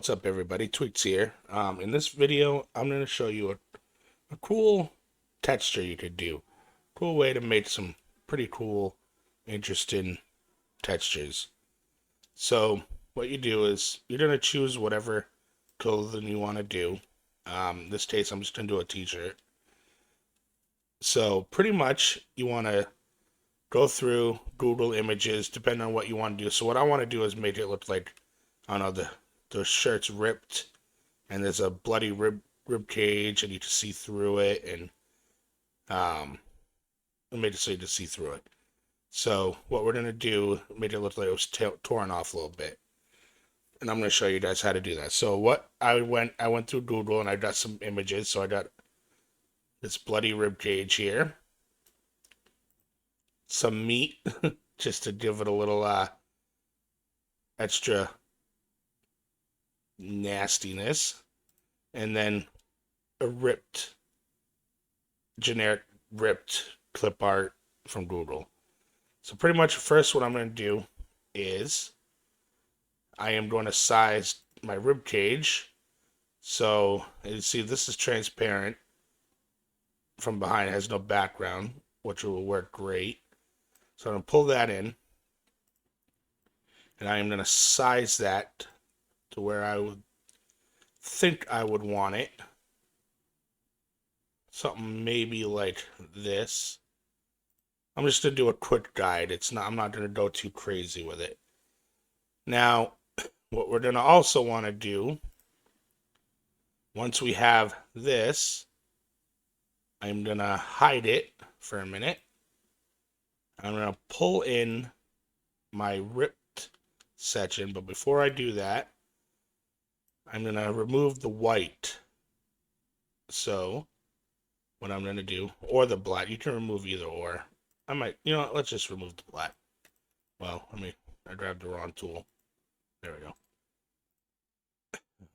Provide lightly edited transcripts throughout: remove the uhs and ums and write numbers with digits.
What's up, everybody? Tweets here. In this video, I'm going to show you a cool texture you could do. Cool way to make some pretty cool, interesting textures. So, what you do is you're going to choose whatever clothing you want to do. In this case, I'm just going to do a t-shirt. So, pretty much, you want to go through Google Images, depending on what you want to do. So, what I want to do is make it look like, I don't know, the shirt's ripped and there's a bloody rib cage and you can see through it, and I made it so you can see through it. So what we're gonna do, made it look like it was torn off a little bit, and I'm gonna show you guys how to do that. So what I went through Google and I got some images. So I got this bloody rib cage here, some meat just to give it a little extra nastiness, and then a generic ripped clip art from Google. So pretty much first what I'm going to do is I am going to size my rib cage. So you see this is transparent from behind, it has no background, which will work great. So I'm going to pull that in, and I am going to size that to where I would think I would want it. Something maybe like this. I'm just gonna do a quick guide. I'm not gonna go too crazy with it. Now, what we're gonna also want to do, once we have this, I'm gonna hide it for a minute. I'm gonna pull in my ripped section, but before I do that, I'm going to remove the white. So, what I'm going to do, or the black, you can remove either or. I might, let's just remove the black. Well, I grabbed the wrong tool. There we go.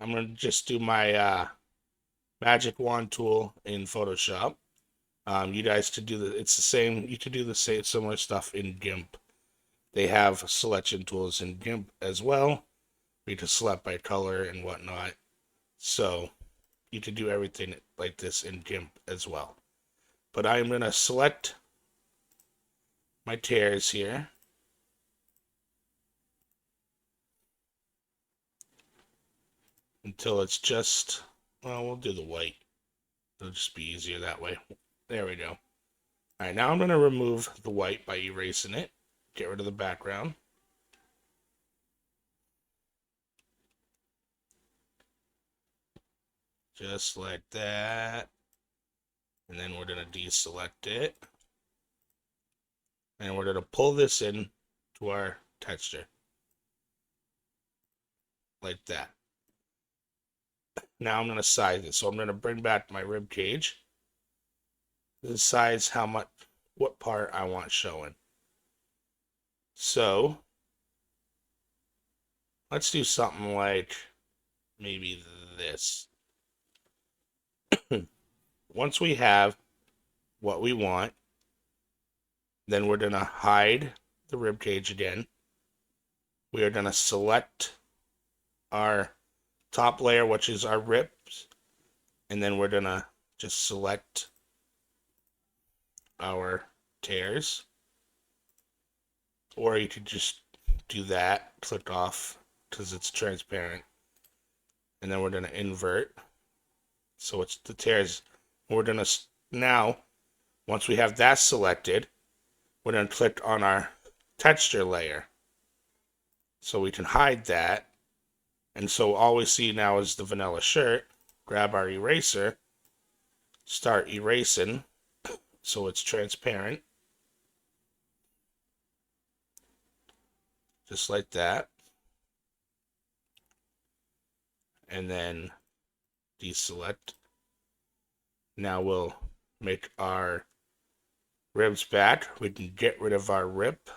I'm going to just do my magic wand tool in Photoshop. You guys could do it's the same, you could do the same similar stuff in GIMP. They have selection tools in GIMP as well. We can select by color and whatnot. So you can do everything like this in GIMP as well. But I'm going to select my tears here. Until it's just, well, we'll do the white. It'll just be easier that way. There we go. Alright, now I'm going to remove the white by erasing it. Get rid of the background. Just like that. And then we're going to deselect it. And we're going to pull this in to our texture. Like that. Now I'm going to size it. So I'm going to bring back my rib cage. This size what part I want showing. So let's do something like maybe this. Once we have what we want, then we're going to hide the rib cage again. We are going to select our top layer, which is our ribs, and then we're going to just select our tears. Or you could just do that, click off, because it's transparent. And then we're going to invert. So it's the tears. We're going to, now, once we have that selected, we're going to click on our texture layer. So we can hide that. And so all we see now is the vanilla shirt. Grab our eraser, start erasing, so it's transparent. Just like that. And then deselect. Now we'll make our ribs back. We can get rid of our rip.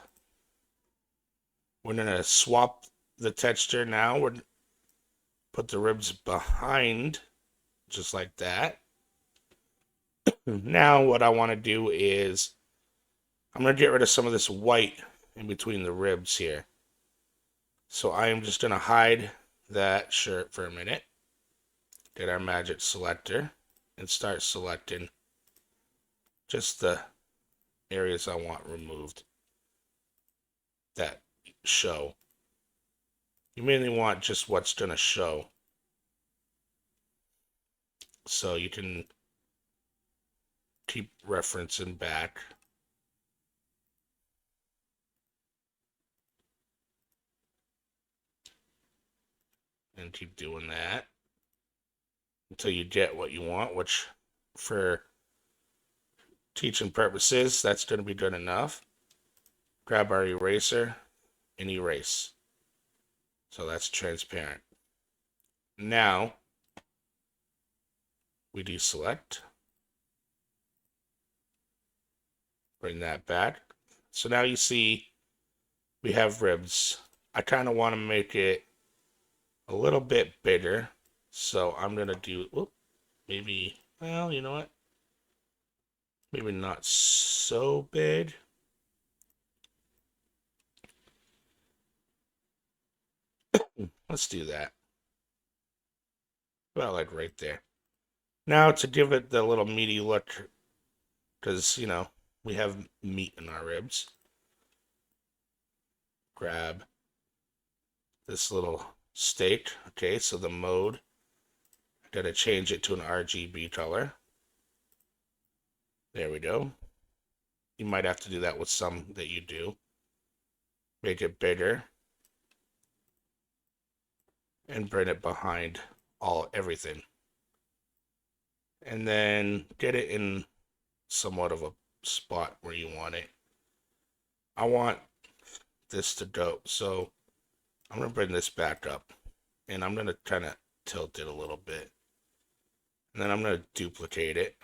We're going to swap the texture now. We're put the ribs behind, just like that. Now what I want to do is I'm going to get rid of some of this white in between the ribs here. So I am just going to hide that shirt for a minute, get our magic selector, and start selecting just the areas I want removed that show. You mainly want just what's going to show. So you can keep referencing back. And keep doing that until you get what you want, which for teaching purposes, that's going to be good enough. Grab our eraser and erase. So that's transparent. Now we deselect. Bring that back. So now you see we have ribs. I kind of want to make it a little bit bigger. So I'm going to do, whoop, maybe, well, you know what? Maybe not so big. Let's do that. About like right there. Now to give it the little meaty look, because, you know, we have meat in our ribs. Grab this little steak. Okay, so the mode, I gotta change it to an RGB color. There we go. You might have to do that with some that you do. Make it bigger. And bring it behind everything. And then get it in somewhat of a spot where you want it. I want this to go, so I'm gonna bring this back up and I'm gonna kind of tilt it a little bit. And then I'm gonna duplicate it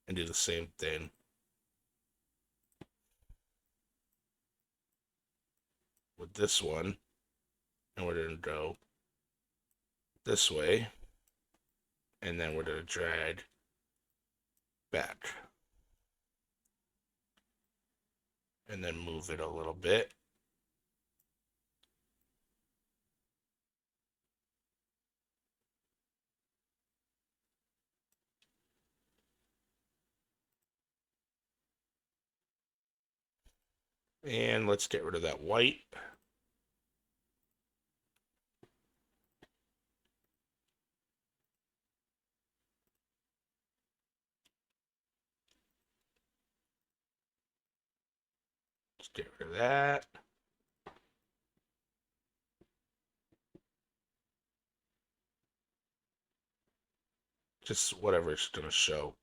and do the same thing. With this one, and we're gonna go this way, and then we're gonna drag back. And then move it a little bit. And let's get rid of that white. Let's get rid of that. Just whatever it's going to show.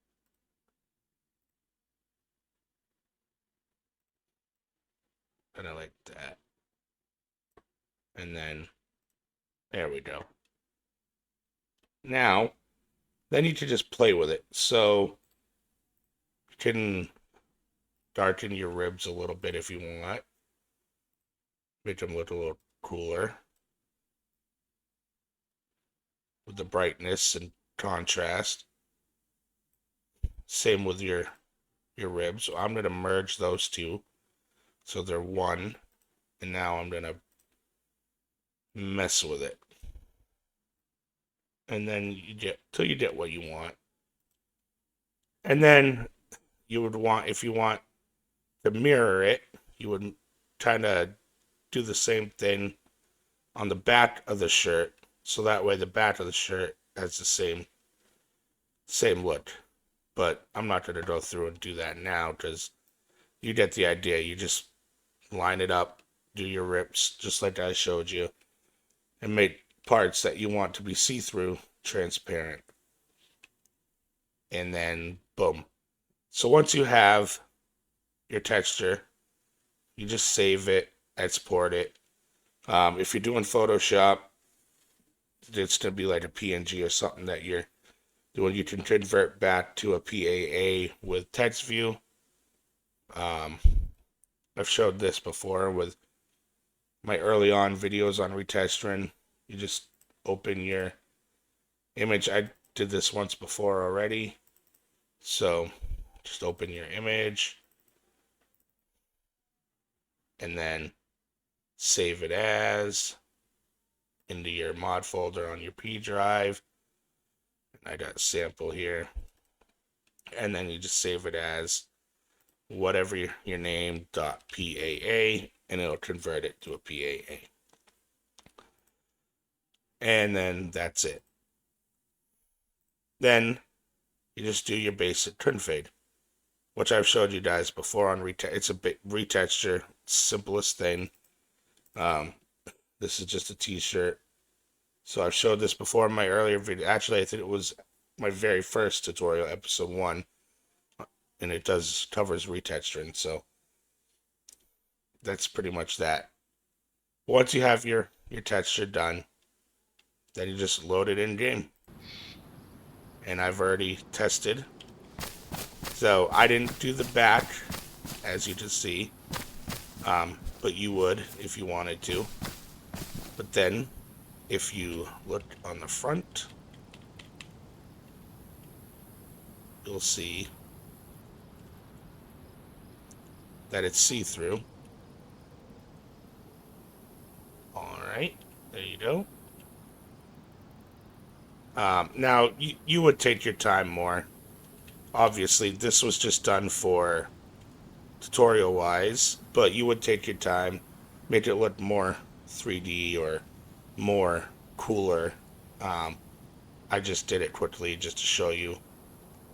And I like that. And then, there we go. Now, then you can just play with it. So, you can darken your ribs a little bit if you want. Make them look a little cooler. With the brightness and contrast. Same with your ribs. So I'm going to merge those two. So they're one. And now I'm going to mess with it. And then you get till you get what you want. And then you would want, if you want to mirror it, you would kind of do the same thing on the back of the shirt. So that way the back of the shirt has the same look. But I'm not going to go through and do that now because you get the idea. You just line it up, do your rips just like I showed you, and make parts that you want to be see-through transparent. And then boom. So once you have your texture, you just save it, export it. If you're doing Photoshop, it's going to be like a PNG or something that you're doing. You can convert back to a PAA with text view. I've showed this before with my early on videos on retexturing. You just open your image. I did this once before already. So just open your image and then save it as, into your mod folder on your P drive. And I got a sample here. And then you just save it as whatever your name .paa, and it'll convert it to a PAA. And then that's it. Then you just do your basic config, which I've showed you guys before on it's a bit retexture, simplest thing. This is just a t-shirt. So I've showed this before in my earlier video. Actually, I think it was my very first tutorial, episode 1, and it covers retexturing. So that's pretty much that. Once you have your texture done, then you just load it in game. And I've already tested. So I didn't do the back, as you can see, but you would if you wanted to. But then, if you look on the front, you'll see that it's see-through. Alright, there you go. Now, you would take your time more. Obviously, this was just done for tutorial-wise, but you would take your time, make it look more 3D or more cooler. I just did it quickly just to show you.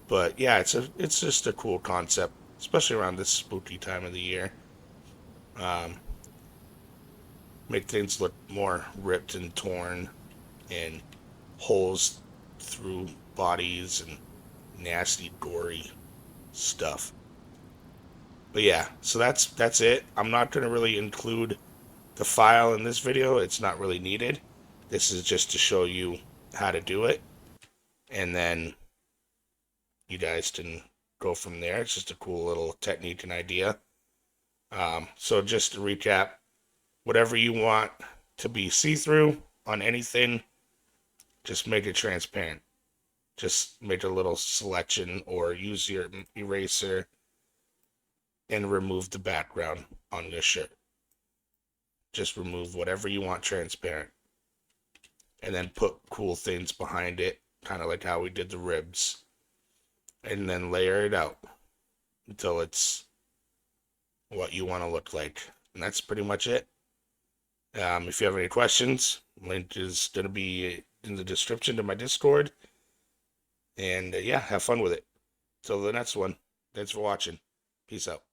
But yeah, it's just a cool concept, especially around this spooky time of the year. Make things look more ripped and torn, and holes through bodies and nasty, gory stuff. But yeah, so that's it. I'm not going to really include the file in this video. It's not really needed. This is just to show you how to do it, and then you guys can go from there. It's just a cool little technique and idea. So just to recap, whatever you want to be see-through on anything, just make it transparent. Just make a little selection or use your eraser and remove the background on your shirt. Just remove whatever you want transparent. And then put cool things behind it, kind of like how we did the ribs. And then layer it out until it's what you want to look like. And that's pretty much it. If you have any questions, link is going to be in the description to my Discord. And yeah, have fun with it. Till the next one. Thanks for watching. Peace out.